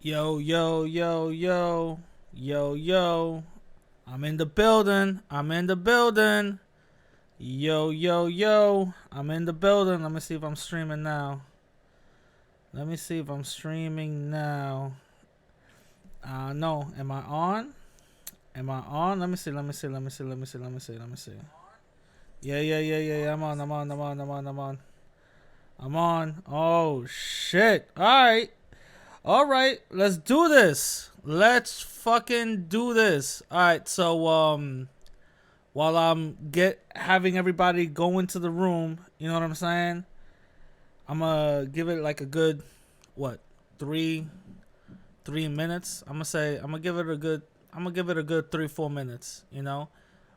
Yo, yo, yo, yo, yo, yo. I'm in the building. I'm in the building. Yo, yo, yo. I'm in the building. Let me see if I'm streaming now. Let me see if I'm streaming now. No. Am I on? Am I on? Let me see. Let me see. Let me see. Let me see. Let me see. Let me see. Yeah, yeah, yeah, yeah, yeah. I'm on. I'm on. I'm on. I'm on. I'm on. I'm on. Oh, shit. All right. All right, let's do this. Let's fucking do this. All right, so while I'm having everybody go into the room, you know what I'm saying? I'm gonna give it like a good what 3 minutes. I'm gonna give it a good 3-4 minutes. You know,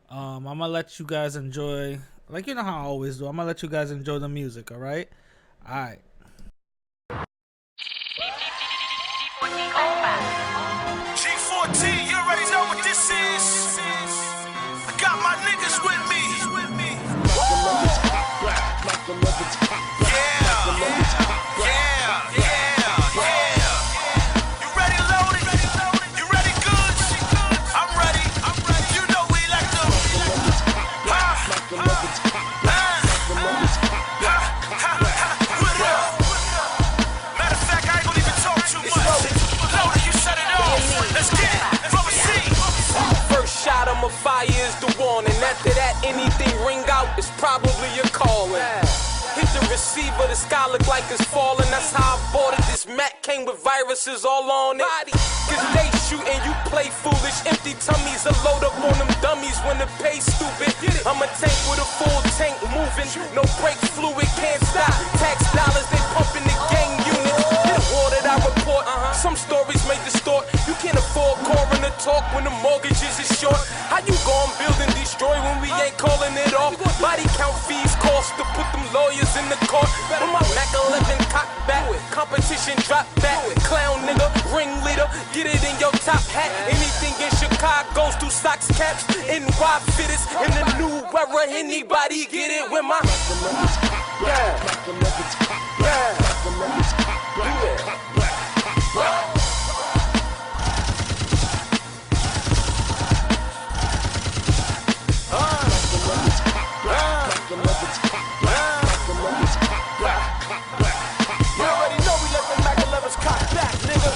I'm gonna let you guys enjoy, like you know how I always do. I'm gonna let you guys enjoy the music. All right. G14, you already know what this is. I got my niggas with me. Yeah. You ready, loaded? You ready, good? I'm ready. You know we like to. What up? Matter of fact, I ain't gonna even talk too much. Loaded, you set it off. Let's get it. From a seat. First shot I'ma fire is the warning. After that, anything ring out is probably a calling. Hit the receiver, the sky look like it's falling. That's how I bought it. This Mac came with viruses all on it. Cause they shoot and you play foolish. Empty tummies, a load up on them dummies when the pay stupid. I'm a tank with a full tank moving. No brake fluid, can't stop. Tax dollars, they pumping the gang units. The war that I report, some stories may distort. You can't afford coroner talk when the mortgages is short. How you gon' build and destroy when we ain't calling it off? Body count fees cost to put them lawyers in the court. When my Mac 11 cock back, competition drop back. Clown nigga, ringleader, get it in your top hat. Anything in Chicago's through stocks caps. NY fittest in the new era. Anybody get it with my You already know we let the Mac 11s cock back, nigga.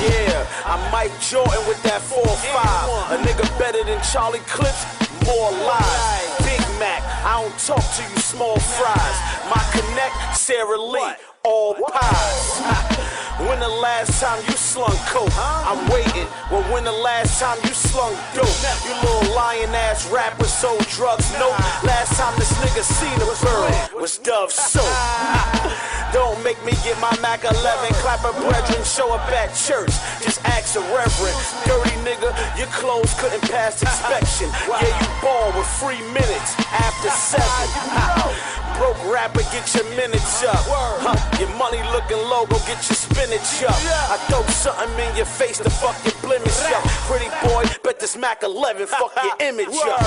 Yeah, I'm Mike Jordan with that 4-5. A nigga better than Charlie Clips, more lies. Big Mac, I don't talk to you small fries. My connect, Sarah Lee, all pies. When the last time you slung coke? I'm waiting. Well, when the last time you slung dope? You little lying ass rapper sold drugs. Nope. Last time this nigga seen a bird was Dove soap. Don't make me get my Mac 11. Clap a brethren, show up at church. Just ask a reverend. Dirty nigga, your clothes couldn't pass inspection. Yeah, you ball with 3 minutes after 7. Broke rapper, get your minutes up. Your money looking low, go get your spinach up. I throw something in your face to fuck your blemish up. Pretty boy, bet this Mac 11 fuck your image up.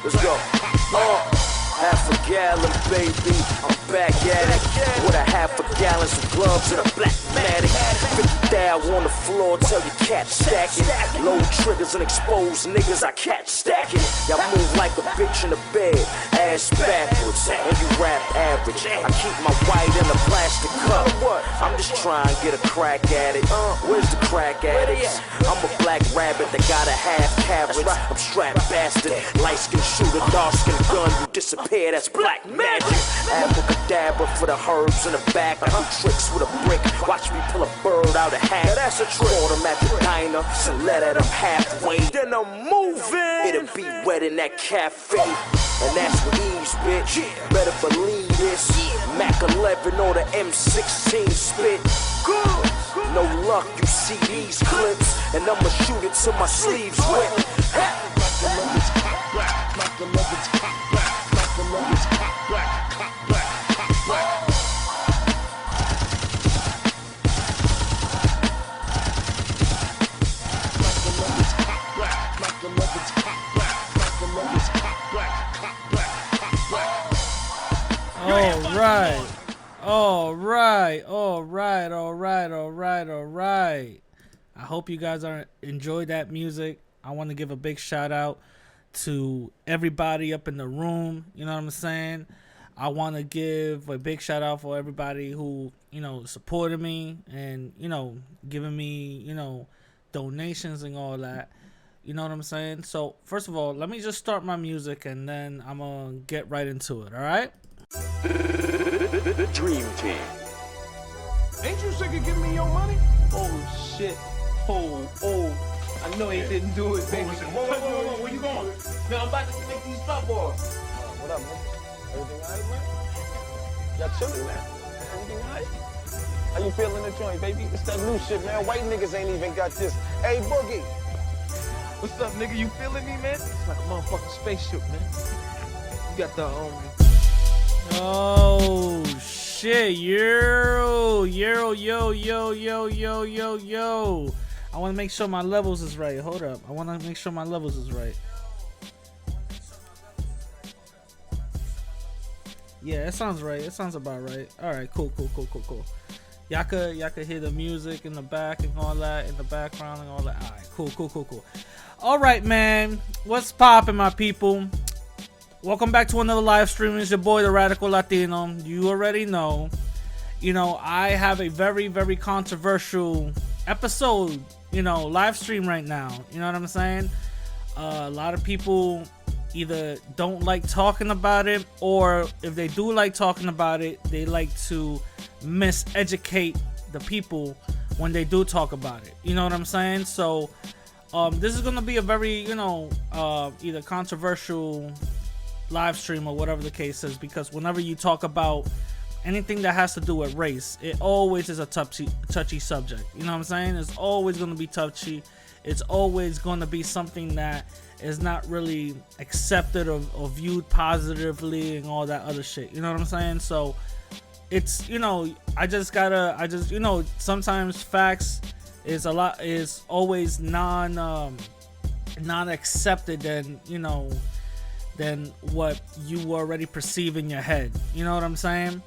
Let's go. Half a gallon, baby, I'm back at it. With a half a gallon of gloves and a black matic. 50 thou on the floor, tell your cat stacking. Load triggers and expose niggas, I catch stacking. Y'all move like a bitch in the bed, ass backwards, and you rap average. I keep my white in a plastic cup. I'm just trying to get a crack at it. Where's the crack addicts? I'm a black rabbit that got a half carrot. I'm strapped bastard, light skin shooter, dark skin gun, you disappear. That's black magic. Abracadabra for the herbs in the back. I do tricks with a brick. Watch me pull a bird out of hat. That's a trick. Caught him at the diner, so let at him halfway. Then I'm moving. It'll be wet in that cafe, and that's what ease, bitch. Better believe this. Mac 11 or the M16 spit. No luck, you see these clips, and I'ma shoot it till my sleeves wet. love is hot black, hot black, hot black. Like the love is hot black, like the love is hot black, like the love is hot black, hot black, hot black. All right. I hope you guys enjoyed that music. I want to give a big shout out to everybody up in the room. You know what I'm saying? I want to give a big shout out for everybody who, supported me and, giving me, donations and all that. You know what I'm saying? So, first of all, let me just start my music and then I'm going to get right into it, all right? The Dream Team. Ain't you sick of giving me your money? Oh shit. Oh. I know he didn't do it, baby. Whoa, where you going? Man, I'm about to make these footballs. What up, man? Everything alright, man? Y'all chillin', man. Everything alright? How you feeling the joint, baby? It's that new shit, man. White niggas ain't even got this. Hey, Boogie. What's up, nigga? You feeling me, man? It's like a motherfucking spaceship, man. You got the Oh shit, yo. I want to make sure my levels is right. Hold up. I want to make sure my levels is right. Yeah, it sounds right. It sounds about right. All right, cool. Y'all could hear the music in the back and all that in the background and all that. All right, cool. All right, man. What's poppin', my people? Welcome back to another live stream. It's your boy, the Radical Latino. You already know. I have a very, very controversial episode, live stream right now. You know what I'm saying? A lot of people either don't like talking about it, or if they do like talking about it, they like to miseducate the people when they do talk about it. You know what I'm saying? So, this is going to be a very, either controversial live stream or whatever the case is, because whenever you talk about anything that has to do with race, it always is a touchy subject. You know what I'm saying? It's always going to be touchy. It's always going to be something that is not really accepted or viewed positively and all that other shit. You know what I'm saying? So it's, sometimes facts is always not accepted than what you already perceive in your head. You know what I'm saying?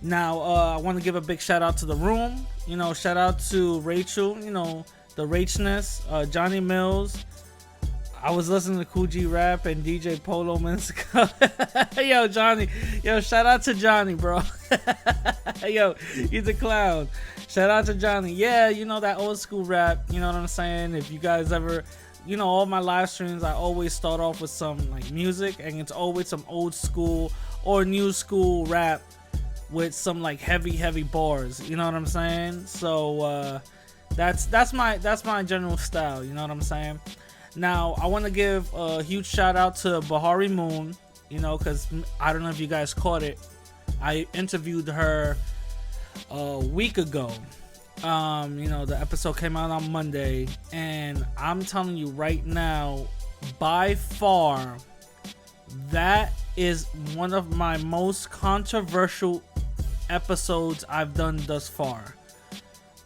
Now, I want to give a big shout out to the room. Shout out to Rachel, the Rachness, Johnny Mills. I was listening to Cool G Rap and DJ Polo minutes ago. Yo, Johnny. Yo, shout out to Johnny, bro. Yo, he's a clown. Shout out to Johnny. Yeah, that old school rap. You know what I'm saying? If you guys ever... all my live streams, I always start off with some music, and it's always some old school or new school rap with some heavy bars. You know what I'm saying? So that's my general style. You know what I'm saying? Now I want to give a huge shout out to Bahari Moon. Because I don't know if you guys caught it. I interviewed her a week ago. The episode came out on Monday, and I'm telling you right now, by far, that is one of my most controversial episodes I've done thus far.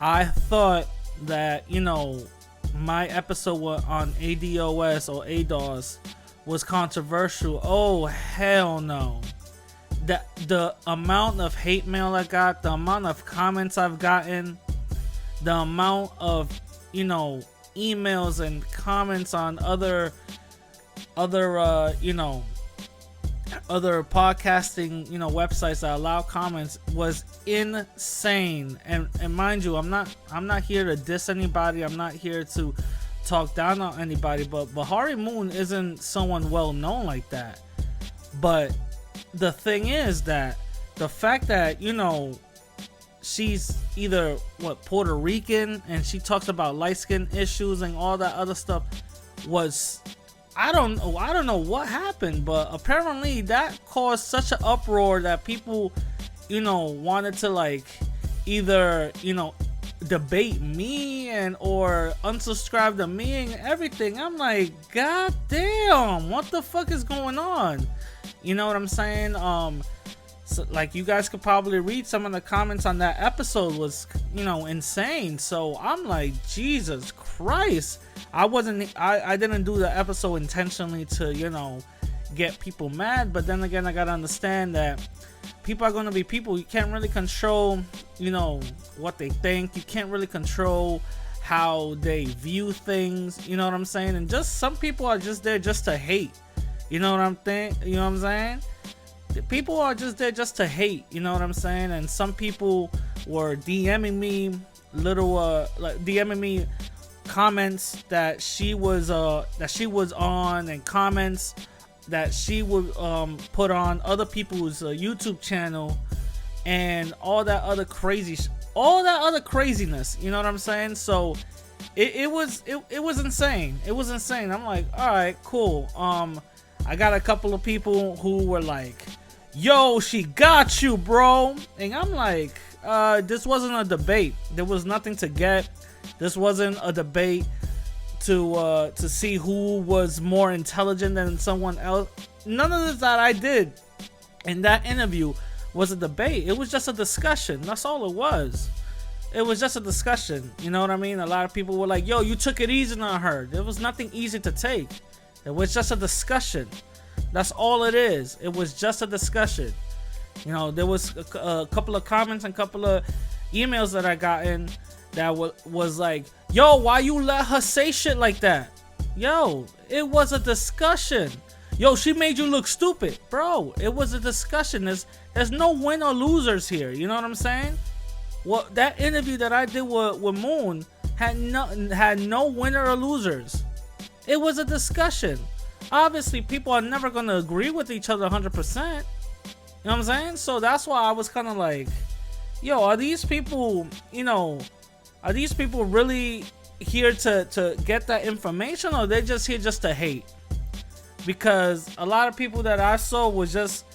I thought that, my episode on ADOS or ADOS was controversial. Oh, hell no. The amount of hate mail I got, the amount of comments I've gotten, the amount of emails and comments on other podcasting websites that allow comments was insane. And mind you, I'm not here to diss anybody. I'm not here to talk down on anybody, but Bahari Moon isn't someone well known like that. But the thing is that the fact that she's either Puerto Rican and she talks about light skin issues and all that other stuff was, I don't know what happened, but apparently that caused such an uproar that people wanted to either debate me or unsubscribe to me and everything. I'm like, god damn, what the fuck is going on? You know what I'm saying? So, like, you guys could probably read some of the comments on that episode was, insane. So I'm like, Jesus Christ. I didn't do the episode intentionally to, get people mad. But then again, I gotta understand that people are gonna be people. You can't really control, what they think. You can't really control how they view things. You know what I'm saying? And just some people are just there just to hate. You know what I'm saying? People are just there just to hate, you know what I'm saying? And some people were DMing me DMing me comments that she was on, and comments that she would put on other people's YouTube channel, and all that other craziness, you know what I'm saying? So it was insane. It was insane. I'm like, all right, cool. I got a couple of people who were like, yo, she got you, bro. And I'm like, this wasn't a debate. There was nothing to get. This wasn't a debate to see who was more intelligent than someone else. None of this that I did in that interview was a debate. It was just a discussion. That's all it was. It was just a discussion. You know what I mean? A lot of people were like, yo, you took it easy on her. There was nothing easy to take. It was just a discussion. That's all it is. It was just a discussion. There was a couple of comments and a couple of emails that I got in that was like, yo, why you let her say shit like that? Yo, it was a discussion. Yo, she made you look stupid. Bro, it was a discussion. There's no win or losers here. You know what I'm saying? Well, that interview that I did with Moon had no winner or losers. It was a discussion. Obviously, people are never going to agree with each other 100%. You know what I'm saying? So that's why I was kind of like, yo, are these people really here to get that information, or they're just here just to hate? Because a lot of people that I saw was just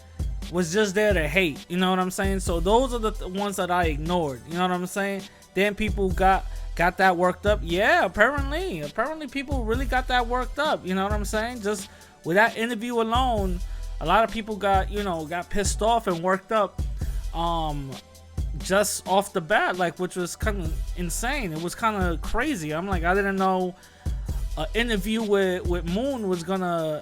there to hate. You know what I'm saying? So those are the ones that I ignored. You know what I'm saying? Then people got that worked up. Yeah, apparently people really got that worked up. You know what I'm saying? Just with that interview alone, a lot of people got pissed off and worked up just off the bat, which was kind of insane. It was kind of crazy. I'm like, I didn't know an interview with Moon was gonna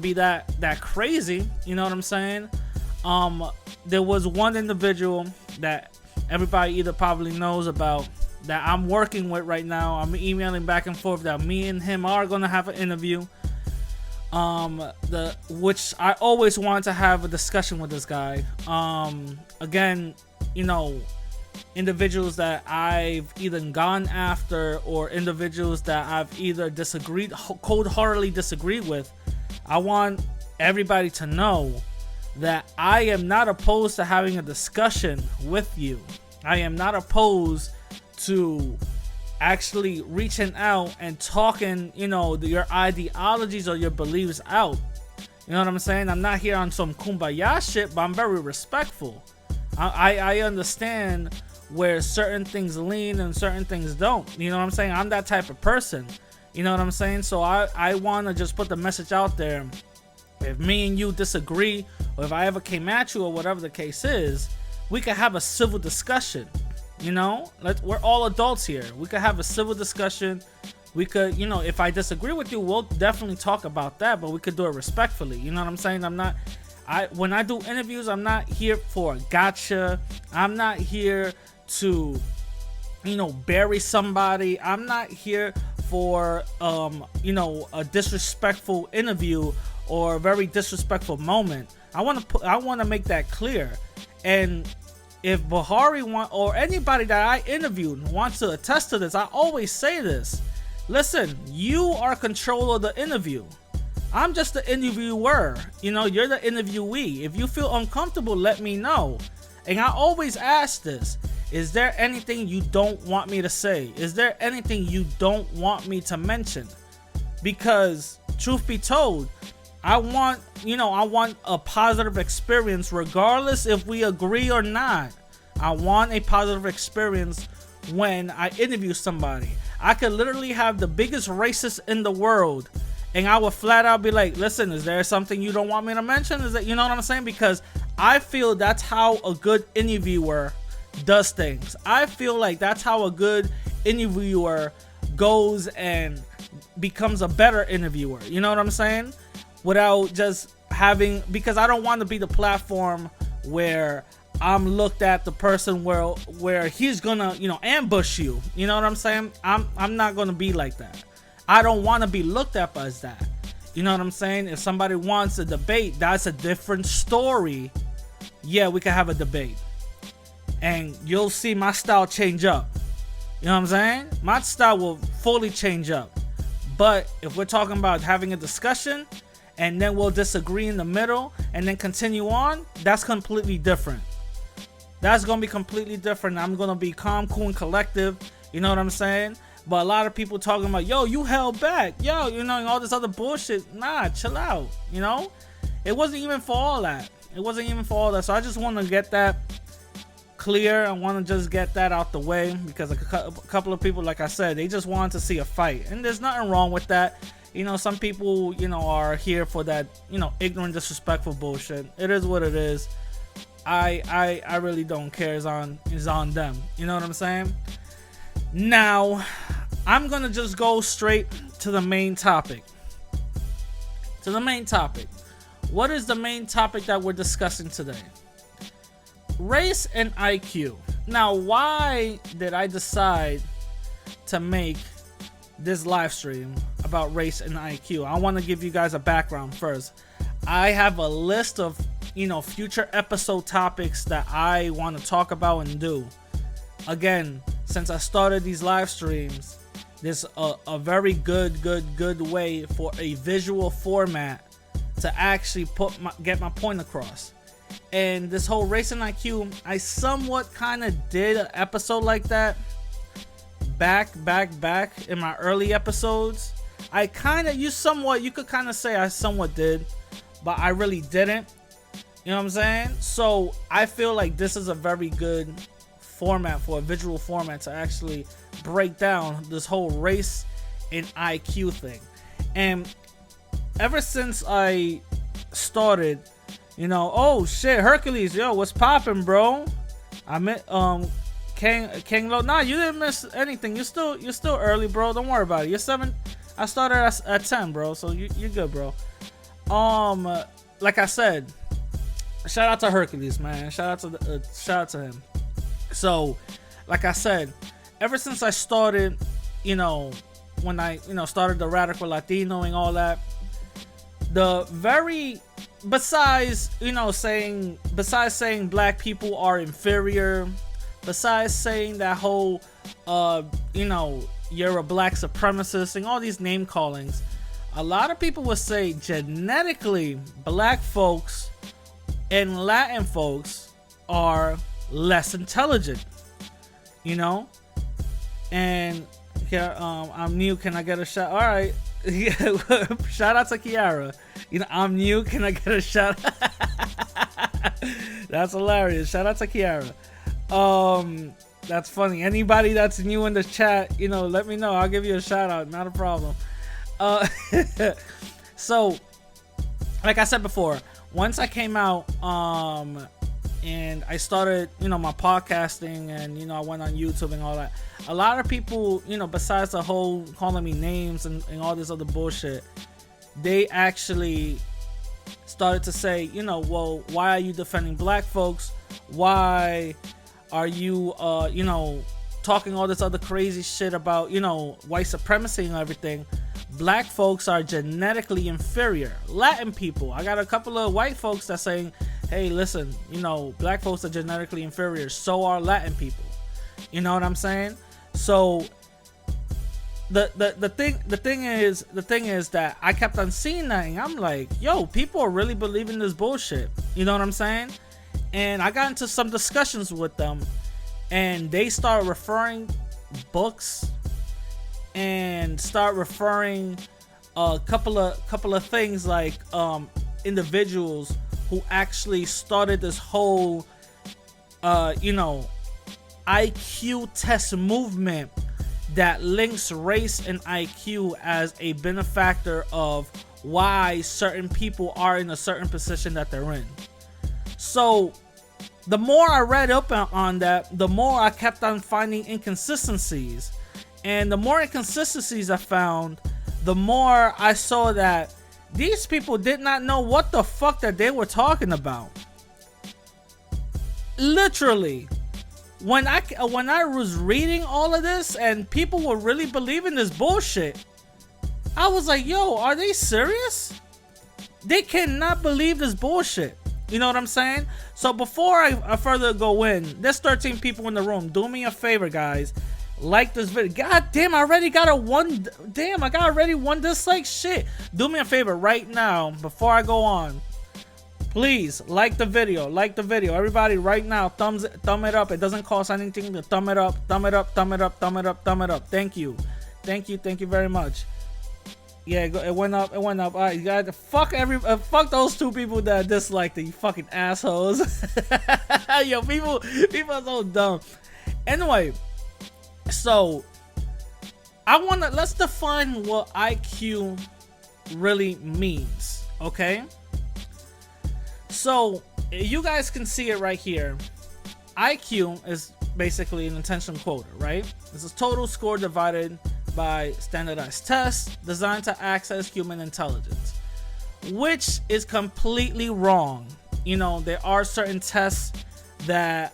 be that crazy. You know what I'm saying? There was one individual that everybody either probably knows about that I'm working with right now. I'm emailing back and forth that me and him are gonna have an interview. Which I always wanted to have a discussion with this guy. Again, individuals that I've either gone after or individuals that I've either cold-heartedly disagreed with. I want everybody to know that I am not opposed to having a discussion with you. I am not opposed to actually reaching out and talking, your ideologies or your beliefs out. You know what I'm saying? I'm not here on some kumbaya shit, but I'm very respectful. I understand where certain things lean and certain things don't. You know what I'm saying? I'm that type of person. You know what I'm saying? So I want to just put the message out there. If me and you disagree, or if I ever came at you, or whatever the case is, we could have a civil discussion. We're all adults here. We could have a civil discussion. We could, if I disagree with you, we'll definitely talk about that, but we could do it respectfully. You know what I'm saying? When I do interviews, I'm not here for a gotcha. I'm not here to, bury somebody. I'm not here for, a disrespectful interview or a very disrespectful moment. I want to make that clear. And if Bahari or anybody that I interviewed wants to attest to this, I always say this. Listen, you are control of the interview. I'm just the interviewer. You're the interviewee. If you feel uncomfortable, let me know. And I always ask this. Is there anything you don't want me to say? Is there anything you don't want me to mention? Because truth be told, I want a positive experience regardless if we agree or not. I want a positive experience when I interview somebody. I could literally have the biggest racist in the world, And I would flat out be like, listen, is there something you don't want me to mention? Is that, you know what I'm saying? Because I feel that's how a good interviewer does things. I feel like that's how a good interviewer goes and becomes a better interviewer. You know what I'm saying? Without just having, because I don't want to be the platform where I'm looked at the person where he's gonna, you know, ambush you. You know what I'm saying? I'm not gonna be like that. I don't want to be looked at as that. You know what I'm saying? If somebody wants a debate, that's a different story. Yeah, we can have a debate. And you'll see my style change up. You know what I'm saying? My style will fully change up. But if we're talking about having a discussion and then we'll disagree in the middle and then continue on, that's completely different. That's going to be completely different. I'm going to be calm, cool, and collective. You know what I'm saying? But a lot of people talking about, yo, you held back. Yo, you know, and all this other bullshit. Nah, chill out. You know? It wasn't even for all that. It wasn't even for all that. So I just want to get that clear. I want to just get that out the way. Because a couple of people, like I said, they just wanted to see a fight. And there's nothing wrong with that. You know, some people, you know, are here for that, you know, ignorant, disrespectful bullshit. It is what it is. I really don't care. It's on them. You know what I'm saying? Now, I'm going to just go straight to the main topic. What is the main topic that we're discussing today? Race and IQ. Now, why did I decide to make this live stream about race and IQ? I want to give you guys a background first. I have a list of, you know, future episode topics that I want to talk about and do. Again, since I started these live streams, there's a very good way for a visual format to actually get my point across. And this whole race and IQ, I somewhat kind of did an episode like that back in my early episodes. I kind of, you could kind of say I somewhat did, but I really didn't. You know what I'm saying? So I feel like this is a very good format for a visual format to actually break down this whole race and IQ thing. And ever since I started, you know, oh shit, Hercules, yo, what's poppin', bro? I met King Low. Nah, you didn't miss anything. You're still early, bro. Don't worry about it. You're 7. I started at 10, bro. So you're good, bro. Like I said, shout out to Hercules, man. Shout out to him. So, like I said, ever since I started, you know, when I, you know, started the Radical Latino and all that, besides saying black people are inferior, besides saying that whole, you know, you're a black supremacist and all these name callings, a lot of people would say genetically black folks and Latin folks are less intelligent, you know. And I'm new, can I get a shout? All right. Shout out to Kiara. You know, I'm new, can I get a shout? That's hilarious. Shout out to Kiara. That's funny. Anybody that's new in the chat, you know, let me know. I'll give you a shout out. Not a problem. So, like I said before, once I came out, and I started, you know, my podcasting, and, you know, I went on YouTube and all that, a lot of people, you know, besides the whole calling me names and all this other bullshit, they actually started to say, you know, well, why are you defending black folks? Why are you, you know, talking all this other crazy shit about, you know, white supremacy and everything? Black folks are genetically inferior. Latin people, I got a couple of white folks that saying, hey, listen, you know, black folks are genetically inferior. So are Latin people. You know what I'm saying? So the thing is that I kept on seeing that, and I'm like, yo, people are really believing this bullshit. You know what I'm saying? And I got into some discussions with them, and they start referring books and start referring a couple of things like individuals who actually started this whole you know, IQ test movement that links race and IQ as a benefactor of why certain people are in a certain position that they're in. So the more I read up on that, the more I kept on finding inconsistencies. And the more inconsistencies I found, the more I saw that these people did not know what the fuck that they were talking about. Literally. When I was reading all of this and people were really believing this bullshit, I was like, yo, are they serious? They cannot believe this bullshit. You know what I'm saying? So before I further go in, there's 13 people in the room. Do me a favor, guys. Like this video. God damn, I already got already one dislike. Shit. Do me a favor right now before I go on. Please like the video. Like the video. Everybody right now, thumb it up. It doesn't cost anything to thumb it up. Thumb it up. Thumb it up. Thumb it up. Thumb it up. Thank you. Thank you. Thank you very much. Yeah, it went up. It went up. All right, you got to fuck those 2 people that disliked it. You fucking assholes. Yo, people are so dumb. Anyway, so let's define what IQ really means. Okay. So you guys can see it right here. IQ is basically an attention quota, right? It's a total score divided by standardized tests designed to access human intelligence, which is completely wrong. You know, there are certain tests that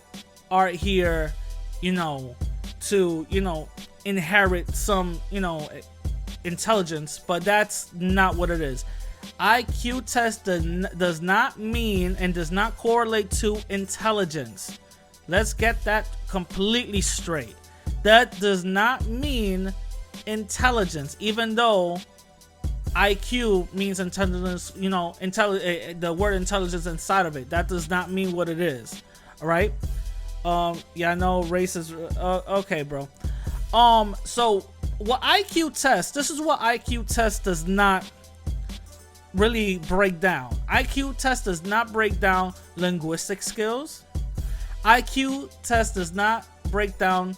are here, you know, to, you know, inherit some, you know, intelligence, but that's not what it is. IQ test does not mean and does not correlate to intelligence. Let's get that completely straight. That does not mean intelligence, even though IQ means intelligence, you know, the word intelligence inside of it. That does not mean what it is. All right. Yeah, I know race is okay, bro. So what IQ test, this is what IQ test does not really break down. IQ test does not break down linguistic skills. IQ test does not break down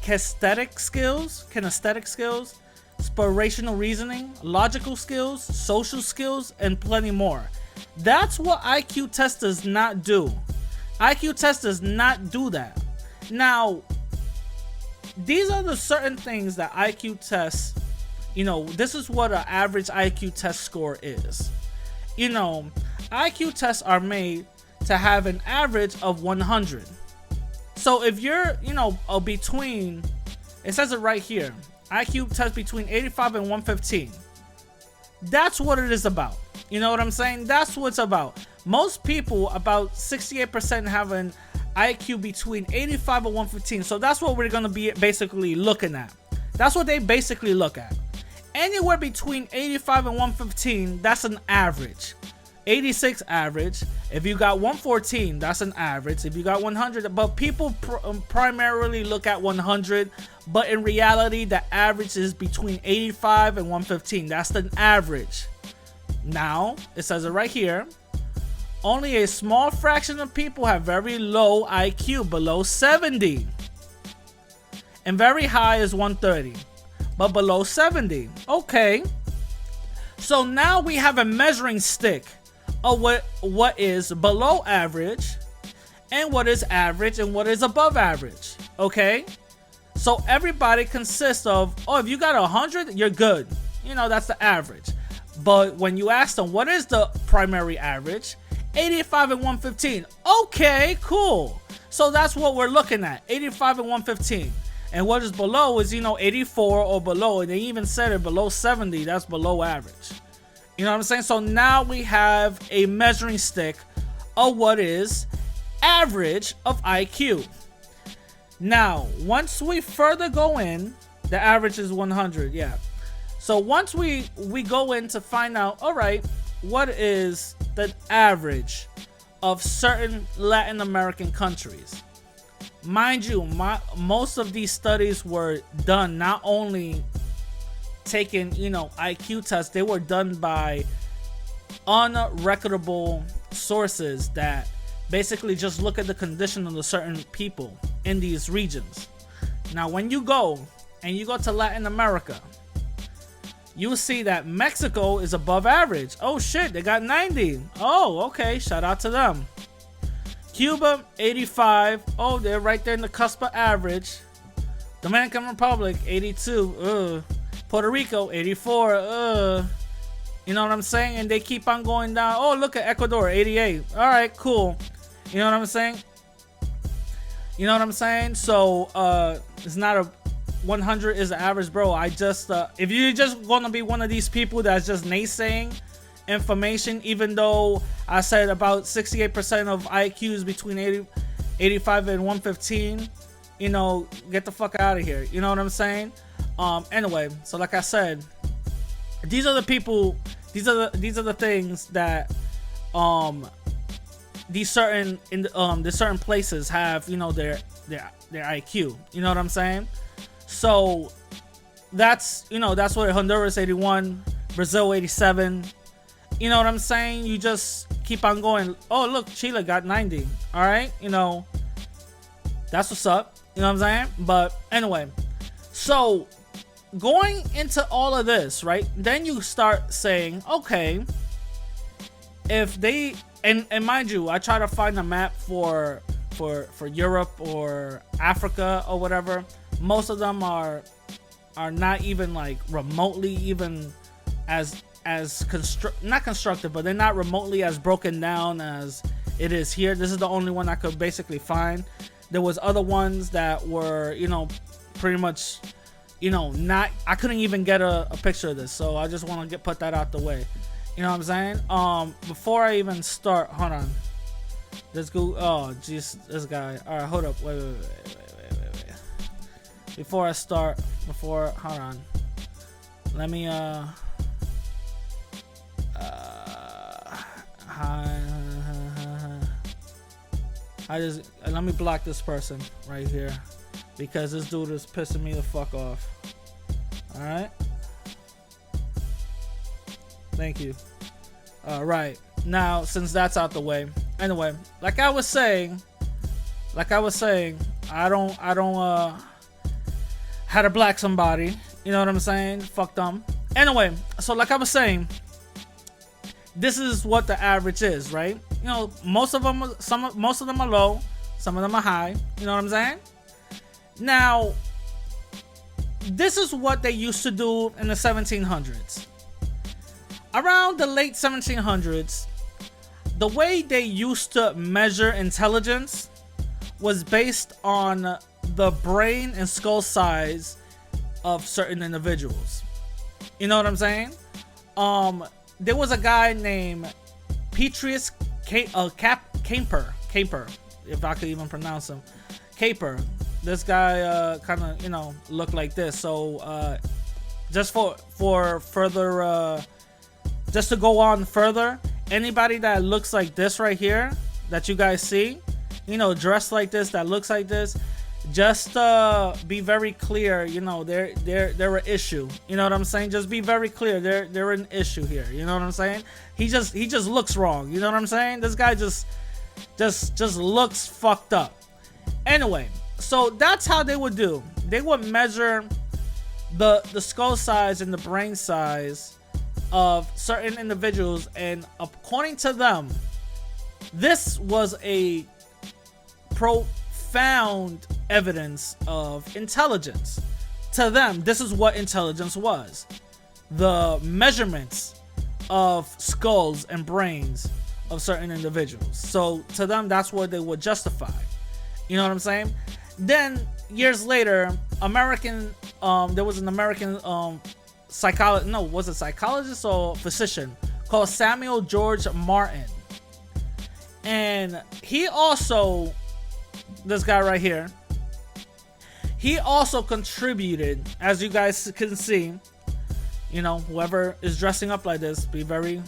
kinesthetic skills, inspirational reasoning, logical skills, social skills, and plenty more. That's what IQ test does not do. IQ test does not do that. Now, these are the certain things that IQ tests, you know, this is what an average IQ test score is. You know, IQ tests are made to have an average of 100. So if you're, you know, between, it says it right here, IQ test between 85 and 115. That's what it is about. You know what I'm saying? That's what it's about. Most people, about 68%, have an IQ between 85 and 115. So that's what we're going to be basically looking at. That's what they basically look at. Anywhere between 85 and 115, that's an average. 86 average. If you got 114, that's an average. If you got 100, but people primarily look at 100, but in reality, the average is between 85 and 115. That's the average. Now, it says it right here. Only a small fraction of people have very low IQ, below 70. And very high is 130. But below 70. Okay. So now we have a measuring stick of what is below average and what is average and what is above average. Okay. So everybody consists of, oh, if you got 100, you're good. You know, that's the average. But when you ask them, what is the primary average? 85 and 115. Okay, cool. So that's what we're looking at. 85 and 115. And what is below is, you know, 84 or below. And they even said it below 70. That's below average. You know what I'm saying? So now we have a measuring stick of what is average of IQ. Now, once we further go in, the average is 100. Yeah. So once we go in to find out, all right, what is the average of certain Latin American countries? Mind you, most of these studies were done not only taking, you know, IQ tests, they were done by unreputable sources that basically just look at the condition of the certain people in these regions. Now, when you go and you go to Latin America, you will see that Mexico is above average. Oh shit, they got 90. Oh, okay, shout out to them. Cuba, 85. Oh, they're right there in the cusp of average. Dominican Republic, 82. Puerto Rico, 84. You know what I'm saying? And they keep on going down. Oh, look at Ecuador, 88. All right, cool. You know what I'm saying? You know what I'm saying? So, it's not a 100 is the average, bro. I just, if you're just gonna be one of these people that's just naysaying information, even though I said about 68% of IQs between 85 and 115, you know, get the fuck out of here. You know what I'm saying? Anyway, so like I said, these are the people, these are the things that these certain the certain places have, you know, their IQ. You know what I'm saying? So that's, you know, that's what Honduras 81, Brazil 87. You know what I'm saying? You just keep on going. Oh, look, Chile got 90. All right, you know, that's what's up. You know what I'm saying? But anyway, so going into all of this, right? Then you start saying, okay, if they and mind you, I try to find a map for Europe or Africa or whatever. Most of them are not even like remotely even as not constructed, but they're not remotely as broken down as it is here. This is the only one I could basically find. There was other ones that were, you know, pretty much, you know, not, I couldn't even get a picture of this, so I just want to put that out the way. You know what I'm saying? Before I even start, hold on. Let's go. Oh, jeez, this guy. All right, hold up. Wait. Before I start, hold on. Let me let me block this person right here because this dude is pissing me the fuck off. All right. Thank you. All right. Now, since that's out the way, anyway, like I was saying, I don't how to black somebody. You know what I'm saying? Fuck them. Anyway, so like I was saying, this is what the average is, right? You know, most of them are low, some of them are high. You know what I'm saying? Now, this is what they used to do in the 1700s. Around the late 1700s, the way they used to measure intelligence was based on the brain and skull size of certain individuals. You know what I'm saying? There was a guy named Petrus Camper, if I could even pronounce him. Caper. This guy kind of, you know, looked like this. So just for further, just to go on further, anybody that looks like this right here, that you guys see, you know, dressed like this, that looks like this, just be very clear, you know, they're an issue. You know what I'm saying? Just be very clear, they're an issue here. You know what I'm saying? He just looks wrong. You know what I'm saying? This guy just looks fucked up. Anyway, so that's how they would do. They would measure the skull size and the brain size of certain individuals, and according to them, this was a profound evidence of intelligence. To them, this is what intelligence was: the measurements of skulls and brains of certain individuals. So to them, that's what they would justify. You know what I'm saying? Then years later, there was an American psychologist or physician called Samuel George Martin, and he also, this guy right here, he also contributed, as you guys can see. You know, whoever is dressing up like this, be very,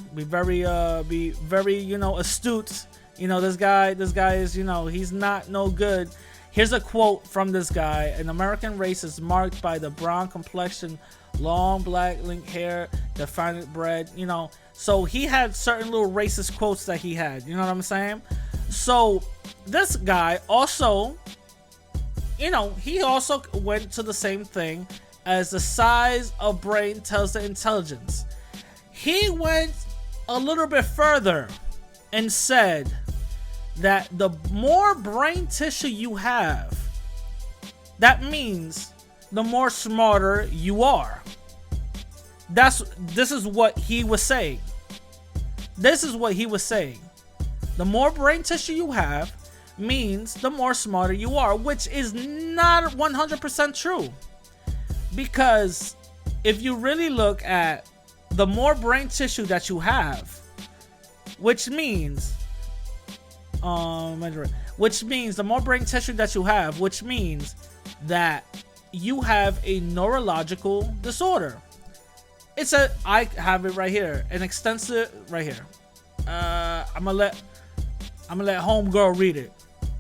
you know, astute. You know, this guy is, you know, he's not no good. Here's a quote from this guy: "An American race is marked by the brown complexion, long black linked hair, defined bread." You know, so he had certain little racist quotes that he had. You know what I'm saying? So this guy also, you know, he also went to the same thing as the size of brain tells the intelligence. He went a little bit further and said that the more brain tissue you have, that means the more smarter you are. This is what he was saying. This is what he was saying. The more brain tissue you have means the more smarter you are, which is not 100% true. Because if you really look at the more brain tissue that you have, which means the more brain tissue that you have, which means that you have a neurological disorder. I have it right here, an extensive right here. I'm gonna let homegirl read it.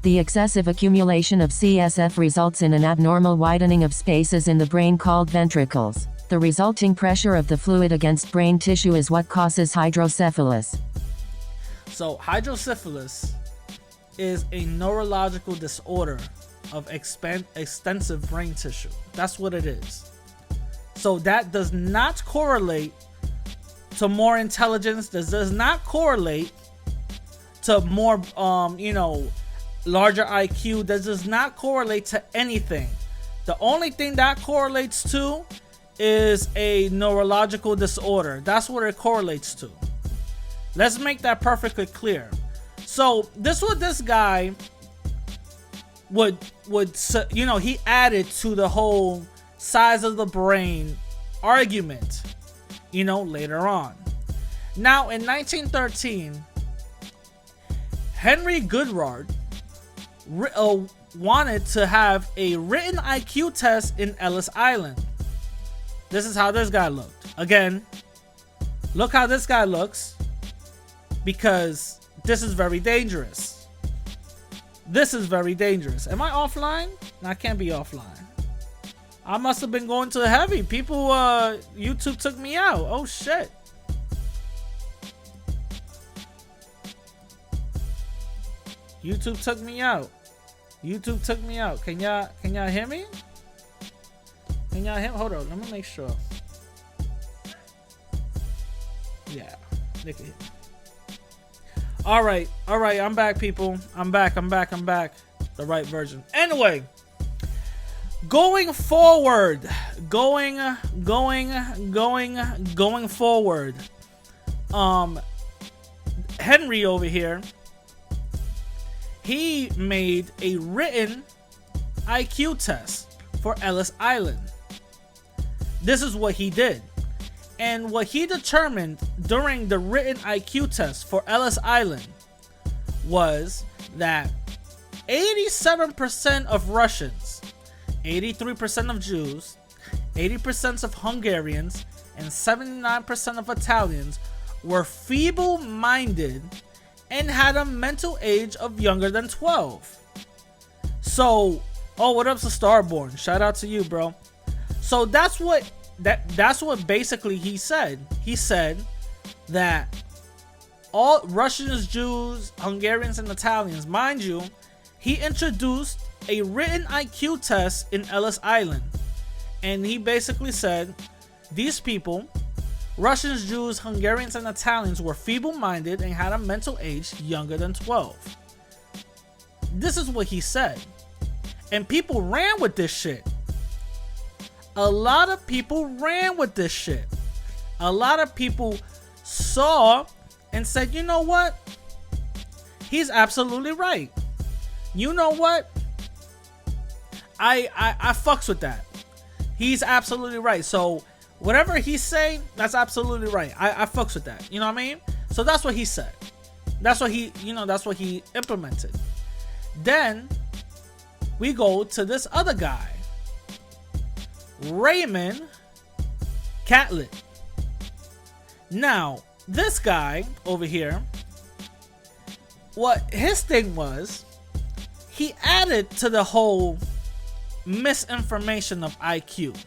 The excessive accumulation of CSF results in an abnormal widening of spaces in the brain called ventricles. The resulting pressure of the fluid against brain tissue is what causes hydrocephalus. So hydrocephalus is a neurological disorder of extensive brain tissue. That's what it is. So that does not correlate to more intelligence. This does not correlate to more, larger IQ. That does not correlate to anything. The only thing that correlates to is a neurological disorder. That's what it correlates to. Let's make that perfectly clear. So this what this guy would he added to the whole size of the brain argument, later on. Now in 1913, Henry Goodrard wanted to have a written IQ test in Ellis Island. This is how this guy looked. Again, look how this guy looks, because this is very dangerous. This is very dangerous. Am I offline? No, I can't be offline. I must have been going to heavy. People, YouTube took me out. Oh shit. YouTube took me out. YouTube took me out. Can y'all hear me? Can y'all hear? Hold on, let me make sure. Yeah, they can hear me. All right, I'm back, people. I'm back. The right version. Anyway, going forward. Henry over here, he made a written IQ test for Ellis Island. This is what he did. And what he determined during the written IQ test for Ellis Island was that 87% of Russians, 83% of Jews, 80% of Hungarians, and 79% of Italians were feeble-minded and had a mental age of younger than 12. So, what up to Starborn? Shout out to you, bro. So that's what basically he said. He said that all Russians, Jews, Hungarians, and Italians, mind you, he introduced a written IQ test in Ellis Island. And he basically said these people, Russians, Jews, Hungarians, and Italians, were feeble-minded and had a mental age younger than 12. This is what he said. And people ran with this shit. A lot of people ran with this shit. A lot of people saw and said, you know what? He's absolutely right. You know what? I fucks with that. He's absolutely right. So whatever he's saying, that's absolutely right. I fucks with that. You know what I mean? So that's what he said. That's what he implemented. Then we go to this other guy, Raymond Catlett. Now, this guy over here, what his thing was, he added to the whole misinformation of IQ.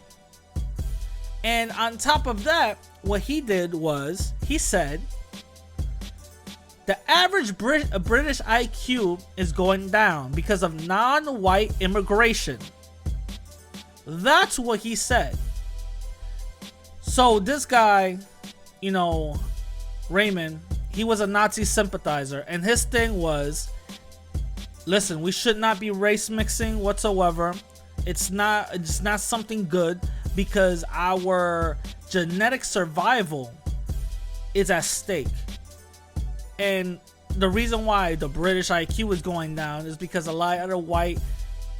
And on top of that, what he did was, he said, the average British IQ is going down because of non-white immigration. That's what he said. So this guy, you know, Raymond, he was a Nazi sympathizer, and his thing was, listen, we should not be race mixing whatsoever. It's not something good, because our genetic survival is at stake. And the reason why the British IQ is going down is because a lot of the white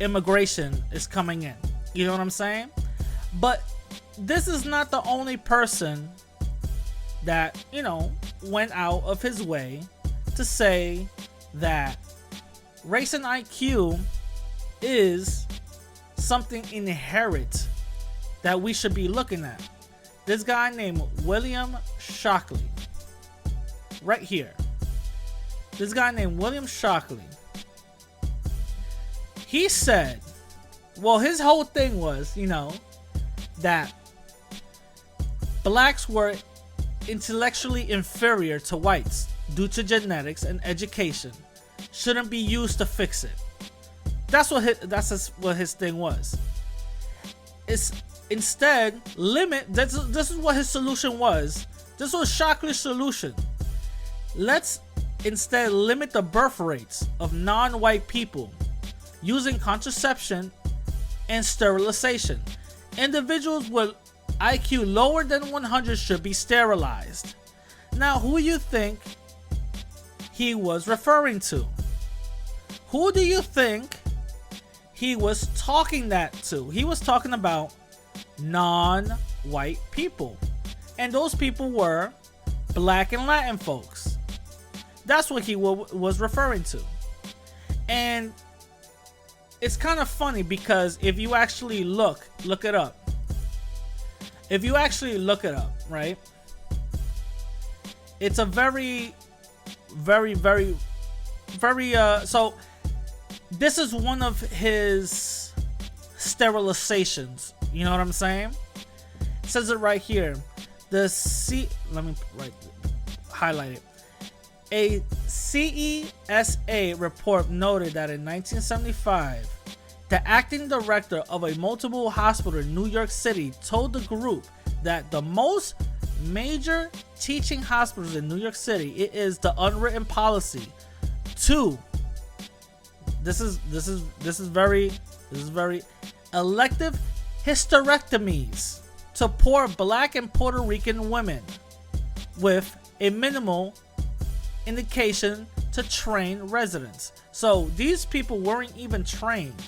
immigration is coming in. You know what I'm saying? But this is not the only person that, you know, went out of his way to say that race and IQ is something inherent that we should be looking at. This guy named William Shockley, right here. This guy named William Shockley. He said, well, his whole thing was, you know, that blacks were intellectually inferior to whites due to genetics and education. Shouldn't be used to fix it. That's what his thing was. It's instead limit. This is what his solution was. This was Shockley's solution. Let's instead limit the birth rates of non-white people using contraception and sterilization. Individuals with IQ lower than 100 should be sterilized. Now, who you think he was referring to? Who do you think he was talking that to? He was talking about non-white people. And those people were black and Latin folks. That's what he was referring to. And it's kind of funny, because if you actually look it up. If you actually look it up, right? It's a very so this is one of his sterilizations. You know what I'm saying? It says it right here. Let me highlight it. A CESA report noted that in 1975, the acting director of a multiple hospital in New York City told the group that the most major teaching hospitals in New York City, it is the unwritten policy to this is very elective hysterectomies to poor black and Puerto Rican women with a minimal indication to train residents. So these people weren't even trained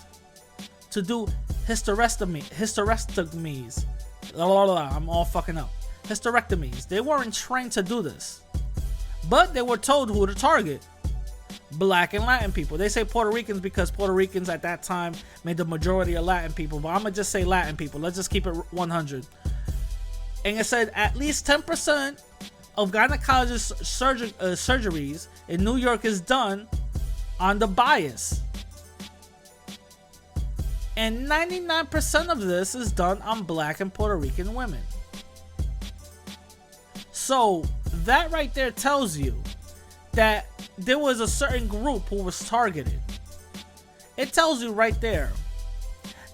to do hysterectomies. I'm all fucking up. Hysterectomies. They weren't trained to do this, but they were told who to target: black and Latin people. They say Puerto Ricans because Puerto Ricans at that time made the majority of Latin people, but I'm gonna just say Latin people. Let's just keep it 100. And it said at least 10% of gynecologist surgeries in New York is done on the bias, and 99% of this is done on black and Puerto Rican women. So that right there tells you that there was a certain group who was targeted. It tells you right there.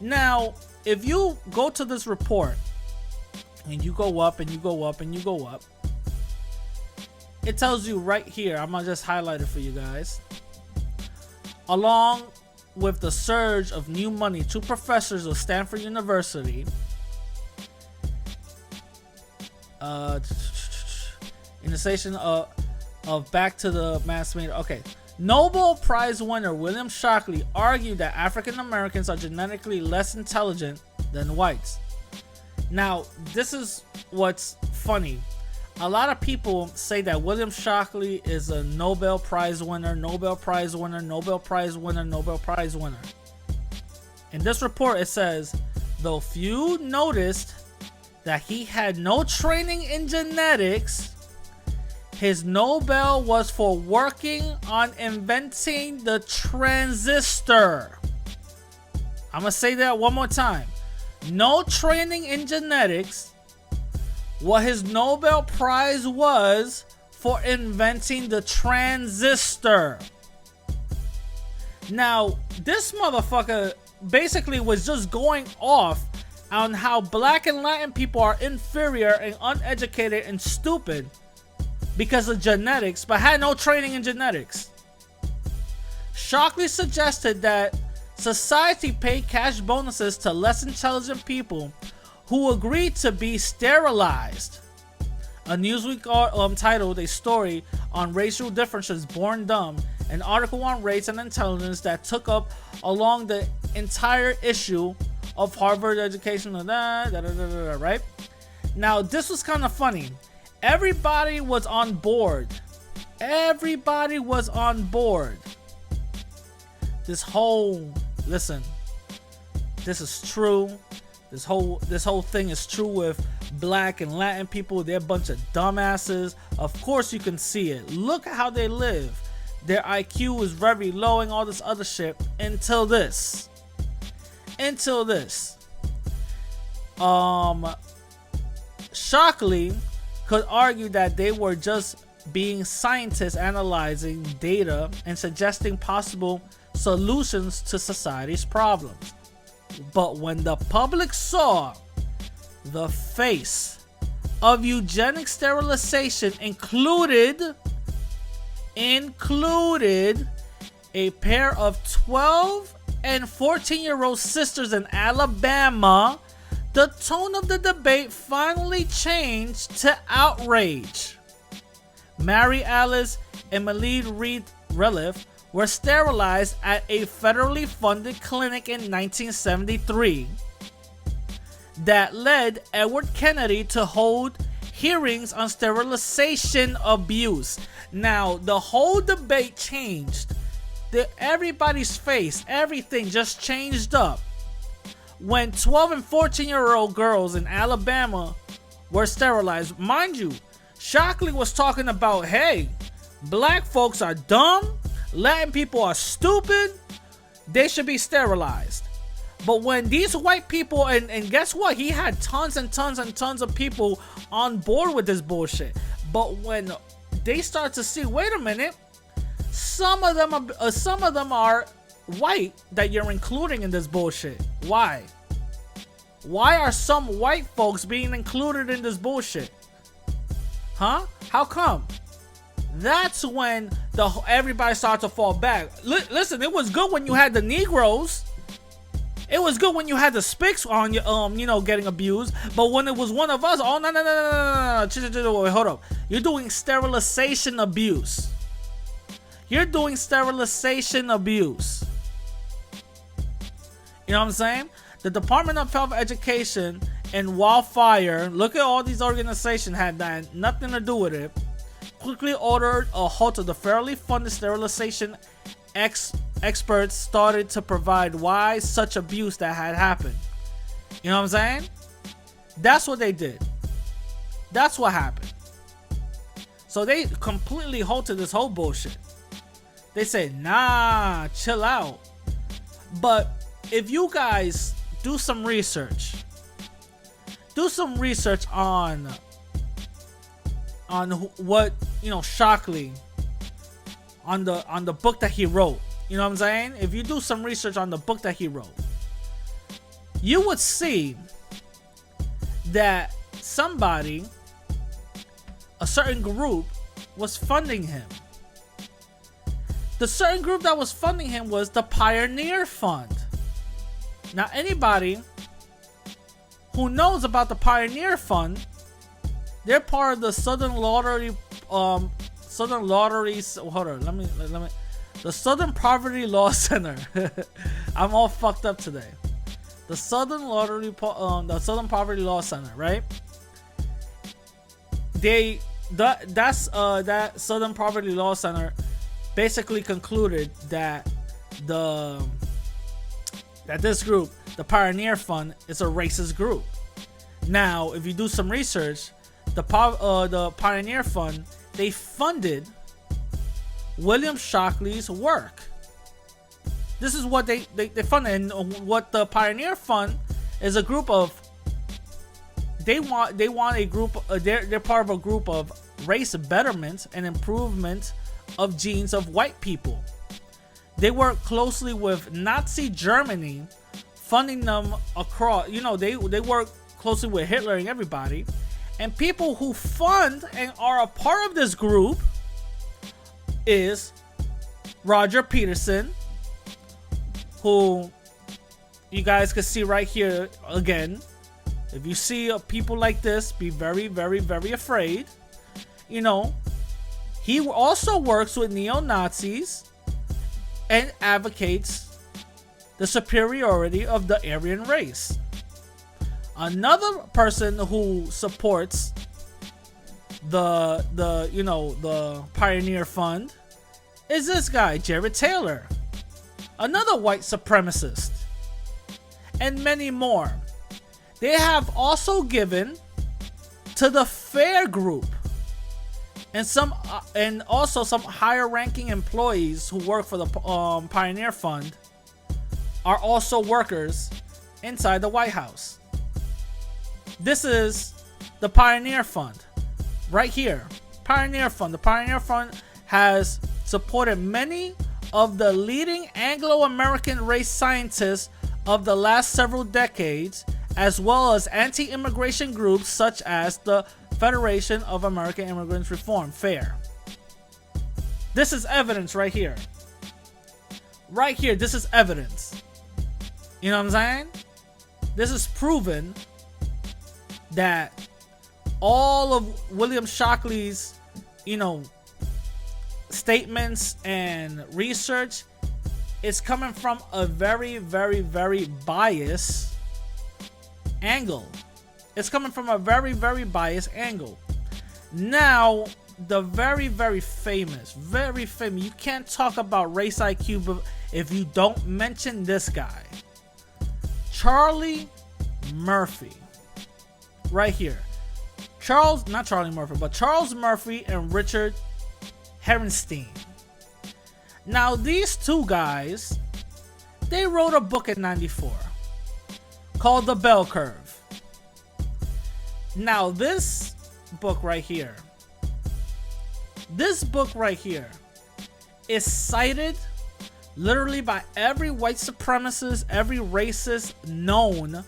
Now, if you go to this report and you go up and you go up and you go up, it tells you right here. I'm gonna just highlight it for you guys. Along with the surge of new money, two professors of Stanford University in the station of back to the mass media. Okay. Nobel Prize winner William Shockley argued that African Americans are genetically less intelligent than whites. Now, this is what's funny. A lot of people say that William Shockley is a Nobel Prize winner, Nobel Prize winner, Nobel Prize winner, Nobel Prize winner. In this report, it says, though few noticed that he had no training in genetics, his Nobel was for working on inventing the transistor. I'm going to say that one more time. No training in genetics. What his Nobel Prize was for inventing the transistor. Now, this motherfucker basically was just going off on how black and Latin people are inferior and uneducated and stupid because of genetics, but had no training in genetics. Shockley suggested that society pay cash bonuses to less intelligent people who agreed to be sterilized. A Newsweek titled a story on racial differences born dumb, an article on race and intelligence that took up along the entire issue of Harvard education, right? Now, this was kind of funny. Everybody was on board. Everybody was on board. Listen, this is true. This whole thing is true with black and Latin people. They're a bunch of dumbasses. Of course you can see it. Look at how they live. Their IQ is very low and all this other shit until this. Shockley could argue that they were just being scientists analyzing data and suggesting possible solutions to society's problems. But when the public saw the face of eugenic sterilization included a pair of 12 and 14-year-old sisters in Alabama, the tone of the debate finally changed to outrage. Mary Alice and Malid Reed Relief were sterilized at a federally funded clinic in 1973 that led Edward Kennedy to hold hearings on sterilization abuse. Now, the whole debate changed. Everybody's face, everything just changed up when 12 and 14-year-old girls in Alabama were sterilized. Mind you, Shockley was talking about, hey, black folks are dumb, Latin people are stupid, they should be sterilized. But when these white people, and guess what? He had tons and tons and tons of people on board with this bullshit. But when they start to see, wait a minute, some of them are white that you're including in this bullshit. Why? Why are some white folks being included in this bullshit? Huh? How come? That's when everybody started to fall back. Listen, it was good when you had the Negroes. It was good when you had the Spics on your, getting abused. But when it was one of us, oh no, wait, hold up. You're doing sterilization abuse. You're doing sterilization abuse. You know what I'm saying? The Department of Health Education and Wildfire, look at all these organizations had that nothing to do with it, quickly ordered a halt of the federally funded sterilization. Experts started to provide why such abuse that had happened. You know what I'm saying? That's what they did. That's what happened. So they completely halted this whole bullshit. They said, nah, chill out. But if you guys do some research on what, Shockley, on the book that he wrote. You know what I'm saying? If you do some research on the book that he wrote, you would see that a certain group was funding him. The certain group that was funding him was the Pioneer Fund. Now, anybody who knows about the Pioneer Fund, they're part of the Southern Lottery. The Southern Poverty Law Center. I'm all fucked up today. The Southern Poverty Law Center, right? That Southern Poverty Law Center basically concluded that this group, the Pioneer Fund, is a racist group. Now, if you do some research, the Pioneer Fund, they funded William Shockley's work. This is what they funded, and what the Pioneer Fund is a group of. They want a group. They're part of a group of race betterment and improvement of genes of white people. They work closely with Nazi Germany funding them across. They work closely with Hitler and everybody. And people who fund and are a part of this group is Roger Peterson, who you guys can see right here again. If you see people like this, be very, very, very afraid. He also works with neo-Nazis and advocates the superiority of the Aryan race. Another person who supports the Pioneer Fund is this guy, Jared Taylor, another white supremacist, and many more. They have also given to the FAIR group and also some higher ranking employees who work for the Pioneer Fund are also workers inside the White House. This is the Pioneer Fund right here. Pioneer Fund. The Pioneer Fund has supported many of the leading Anglo-American race scientists of the last several decades, as well as anti-immigration groups such as the Federation of American Immigrants Reform, FAIR. This is evidence right here. Right here, this is evidence. You know what I'm saying? This is proven that all of William Shockley's, statements and research is coming from a very, very, very biased angle. It's coming from a very, very biased angle. Now, the very, very famous, you can't talk about race IQ if you don't mention this guy, Charlie Murphy, right here. Charles Murphy and Richard Herrenstein. Now, these two guys, they wrote a book in '94 called The Bell Curve. Now, this book right here is cited literally by every white supremacist, every racist known,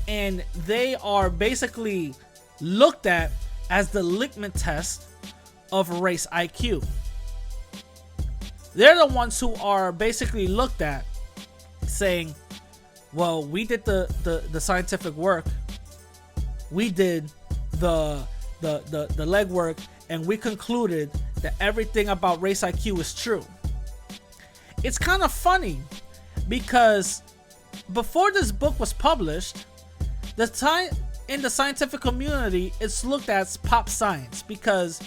and they are basically looked at as the litmus test of race IQ. They're the ones who are basically looked at saying, well, we did the scientific work, we did the legwork, and we concluded that everything about race IQ is true. It's kind of funny because before this book was published, in the scientific community, it's looked at as pop science because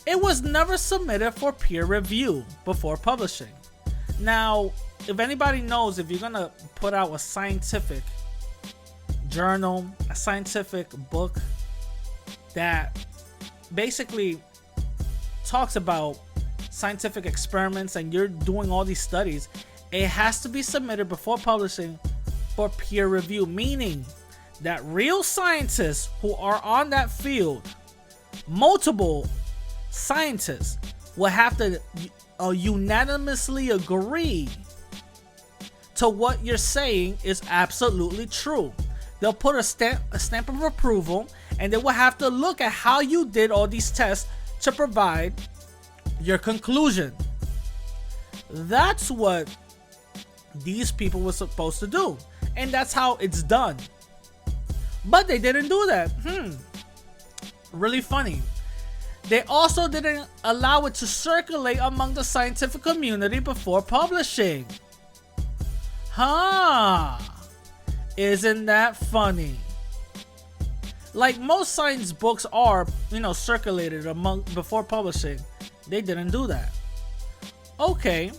it was never submitted for peer review before publishing. Now, if anybody knows, if you're gonna put out a scientific journal, a scientific book that basically talks about scientific experiments and you're doing all these studies, it has to be submitted before publishing for peer review, meaning that real scientists who are on that field, multiple scientists, will have to unanimously agree to what you're saying is absolutely true. They'll put a stamp of approval, and they will have to look at how you did all these tests to provide your conclusion. That's what these people were supposed to do, and that's how it's done. But they didn't do that. Really funny. They also didn't allow it to circulate among the scientific community before publishing. Isn't that funny? Like most science books are, circulated before publishing. They didn't do that. Okay.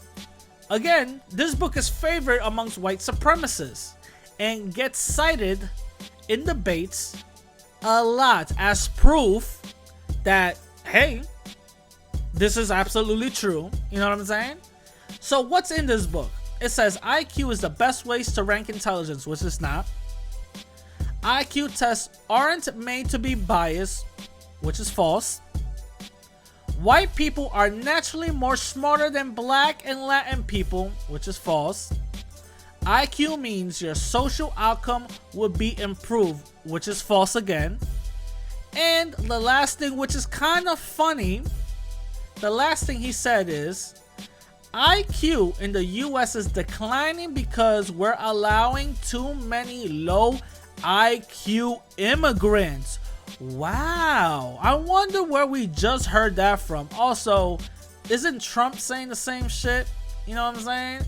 Again, this book is favored amongst white supremacists and gets cited in debates a lot as proof that, hey, this is absolutely true. You know what I'm saying? So what's in this book? It says IQ is the best ways to rank intelligence, which is not. IQ tests aren't made to be biased, which is false. White people are naturally more smarter than black and Latin people, which is false. IQ means your social outcome would be improved, which is false again. And the last thing, which is kind of funny, the last thing he said is, IQ in the US is declining because we're allowing too many low IQ immigrants. Wow. I wonder where we just heard that from. Also, isn't Trump saying the same shit? You know what I'm saying?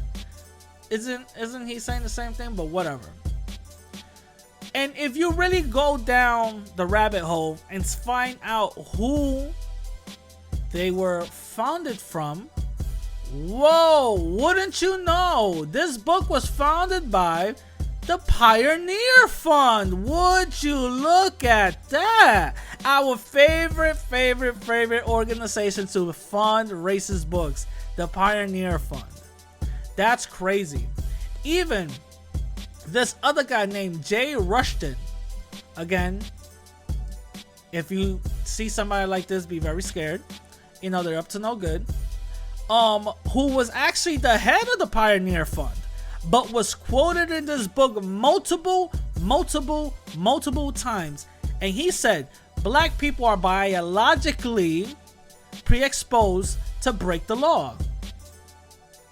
Isn't he saying the same thing? But whatever. And if you really go down the rabbit hole and find out who they were founded from, whoa, wouldn't you know? This book was founded by the Pioneer Fund. Would you look at that? Our favorite organization to fund racist books, the Pioneer Fund. That's crazy. Even this other guy named Jay Rushton. Again, if you see somebody like this, be very scared. You know, they're up to no good. Who was actually the head of the Pioneer Fund, but was quoted in this book multiple times. And he said, black people are biologically predisposed to break the law.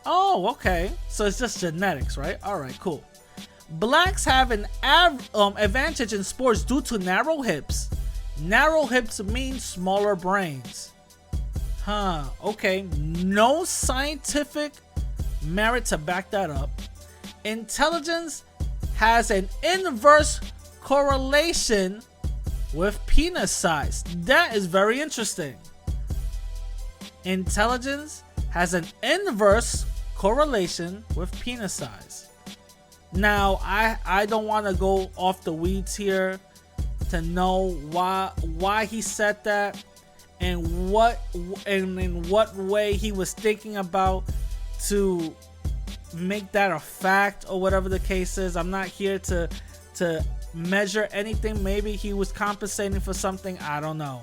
Oh, okay. So it's just genetics, right? All right, cool. Blacks have an advantage in sports due to narrow hips. Narrow hips mean smaller brains. Huh, okay. No scientific merit to back that up. Intelligence has an inverse correlation with penis size. That is very interesting. Intelligence has an inverse correlation with penis size. Now, I don't want to go off the weeds here to know why he said that and in what way he was thinking about to make that a fact or whatever the case is. I'm not here to measure anything. Maybe he was compensating for something. I don't know.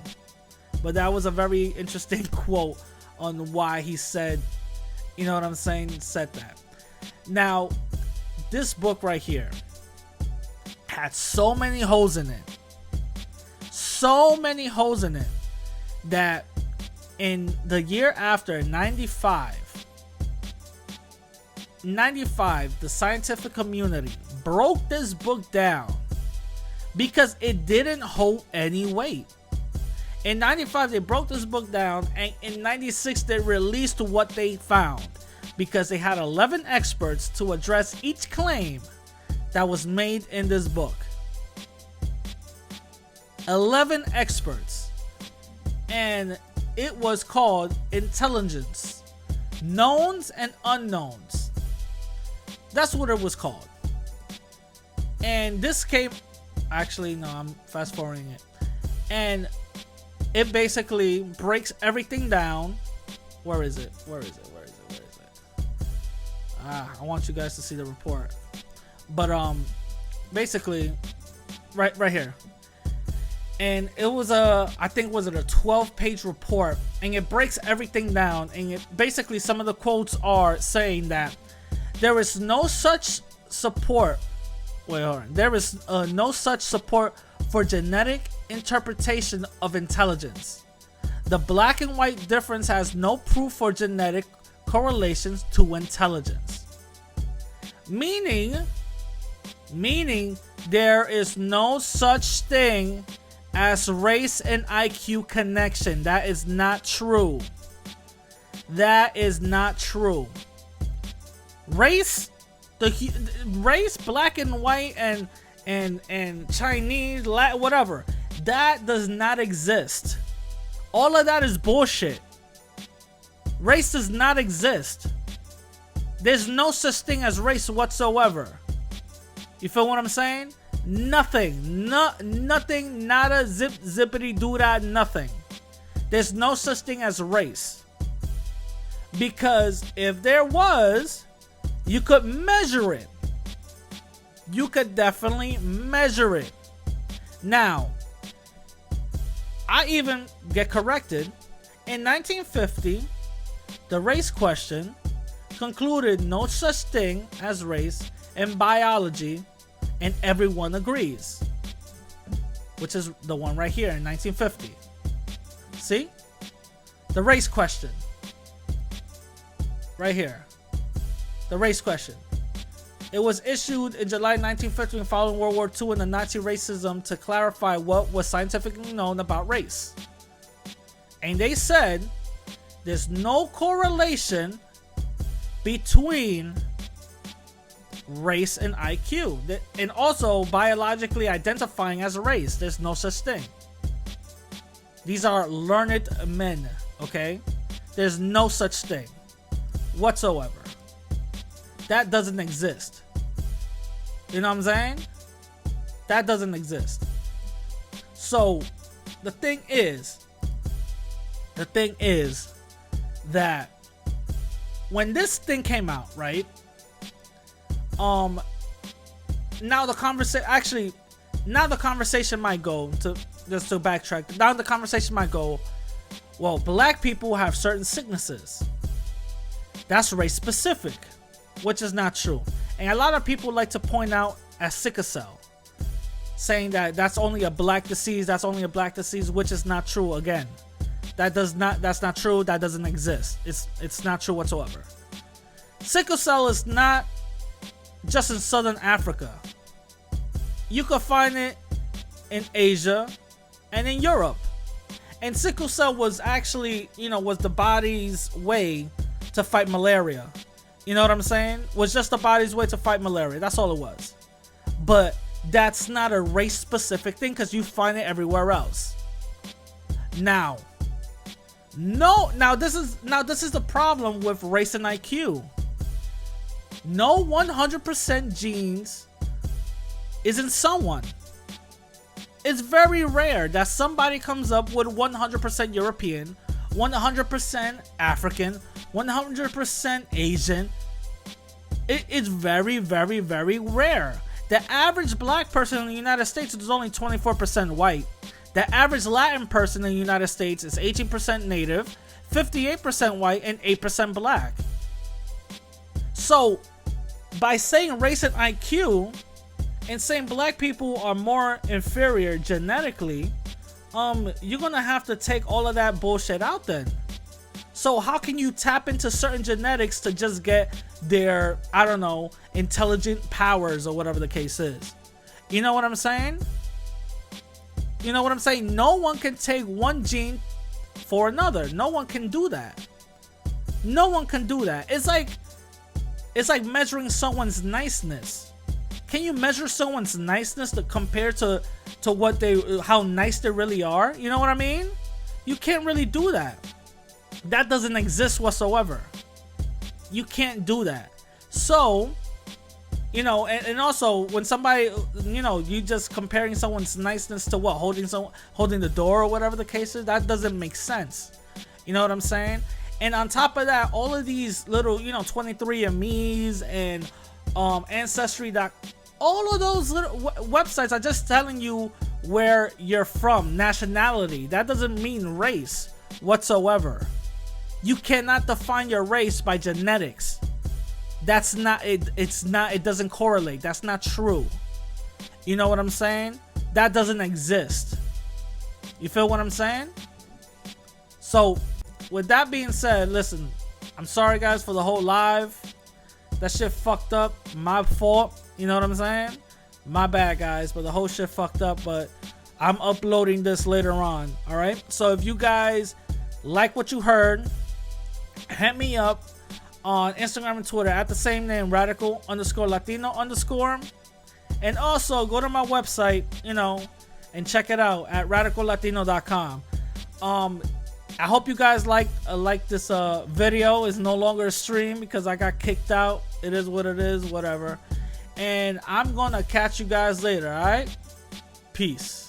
But that was a very interesting quote on why he said, you know what I'm saying, said that. Now, this book right here had so many holes in it. So many holes in it that in the year after, 95, the scientific community broke this book down because it didn't hold any weight. In 95, they broke this book down, and in 96, they released what they found because they had 11 experts to address each claim that was made in this book. 11 experts. And it was called Intelligence, Knowns and Unknowns. That's what it was called. And this came, actually, no, I'm fast forwarding it. And it basically breaks everything down. Where is it? I want you guys to see the report. But basically, right here. And it was I think was it a 12-page report, and it breaks everything down. And it basically, some of the quotes are saying that there is no such support. Wait, hold on. There is no such support for genetic interpretation of intelligence. The black and white difference has no proof for genetic correlations to intelligence. Meaning there is no such thing as race and IQ connection. That is not true. That is not true. Race, race, black and white and Chinese, whatever, that does not exist. All of that is bullshit. Race does not exist. There's no such thing as race whatsoever. You feel what I'm saying? Nothing. Nothing. Nada. Zippity doo-dah. Nothing. There's no such thing as race. Because if there was, you could measure it. You could definitely measure it. Now, I even get corrected. In 1950, the race question concluded no such thing as race in biology, and everyone agrees. Which is the one right here in 1950. See? The race question. Right here. The race question. It was issued in July 1950 following World War II and the Nazi racism to clarify what was scientifically known about race. And they said there's no correlation between race and IQ. And also biologically identifying as a race. There's no such thing. These are learned men, okay? There's no such thing whatsoever. That doesn't exist. You know what I'm saying? That doesn't exist. So the thing is that when this thing came out, right? Now the conversation might go to, just to backtrack. Now the conversation might go, well, black people have certain sicknesses. That's race specific, which is not true. And a lot of people like to point out as sickle cell, saying that that's only a black disease, which is not true. Again, that's not true. That doesn't exist. It's not true whatsoever. Sickle cell is not just in Southern Africa. You could find it in Asia and in Europe. And sickle cell was actually, was the body's way to fight malaria. You know what I'm saying? Was just the body's way to fight malaria. That's all it was. But that's not a race specific thing because you find it everywhere else. Now this is the problem with race and IQ. No 100% genes is in someone. It's very rare that somebody comes up with 100% European, 100% African, 100% Asian. It's very, very, very rare. The average black person in the United States is only 24% white. The average Latin person in the United States is 18% native, 58% white, and 8% black. So, by saying race and IQ, and saying black people are more inferior genetically, you're gonna have to take all of that bullshit out then. So how can you tap into certain genetics to just get their, I don't know, intelligent powers or whatever the case is? You know what I'm saying? You know what I'm saying? No one can take one gene for another. No one can do that. No one can do that. It's like measuring someone's niceness. Can you measure someone's niceness to compare to what how nice they really are? You know what I mean? You can't really do that. That doesn't exist whatsoever. You can't do that. So, and also when somebody, you just comparing someone's niceness to what, holding the door or whatever the case is, that doesn't make sense. You know what I'm saying? And on top of that, all of these little, 23andMe's and Ancestry. All of those little websites are just telling you where you're from, nationality. That doesn't mean race whatsoever. You cannot define your race by genetics. That's not it. It doesn't correlate. That's not true. You know what I'm saying? That doesn't exist. You feel what I'm saying? So, with that being said, listen, I'm sorry guys for the whole live. That shit fucked up. My fault. You know what I'm saying? My bad, guys. But the whole shit fucked up. But I'm uploading this later on. Alright? So if you guys like what you heard, hit me up on Instagram and Twitter at the same name, radical_Latino_. And also go to my website, and check it out at radicallatino.com. I hope you guys like this video. It's no longer a stream because I got kicked out. It is what it is, whatever. And I'm gonna catch you guys later, alright? Peace.